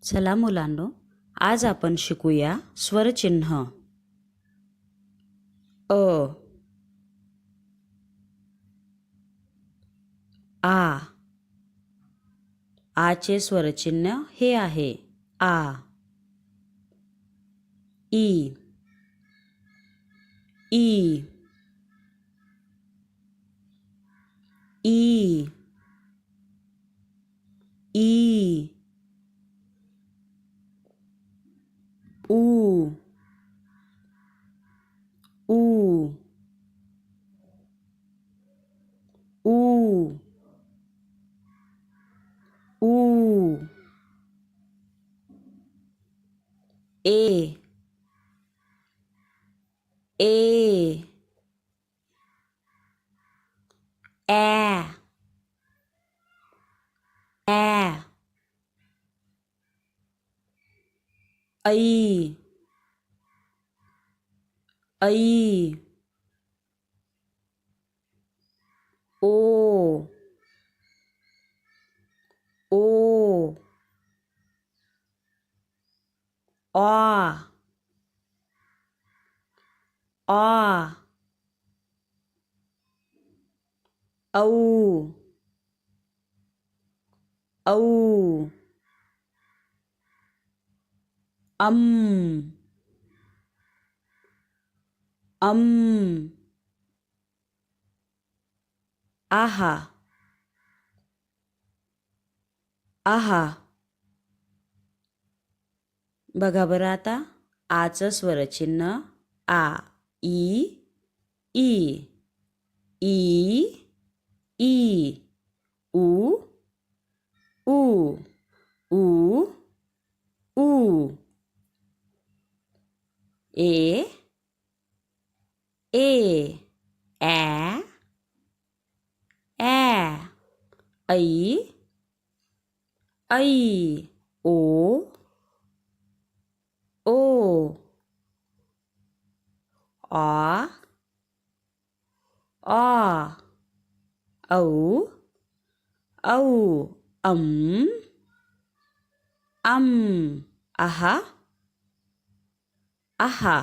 चला मुलांनो, आज आपण शिकूया स्वरचिन्ह. अ, आ. आचे स्वरचिन्ह हे आहे आ. ई, ई, ई, ई. ऊ, ऊ, ऊ, ऊ. ए, ए. ॲ, ॲ. ऐ, ऐ. ओ, ओ. आ, आ. औ, औ. अम, अम. आहा, आहा. बघा बरं आता आचं स्वरचिन्ह आ. ई, ई, ई, ई. उ, ऊ, ऊ, ऊ. ए, ए. ॲ, ॲ. ऐ, ऐ. ओ, ओ. आ, आ. औ, औ. अम, अम. आहा, आहा.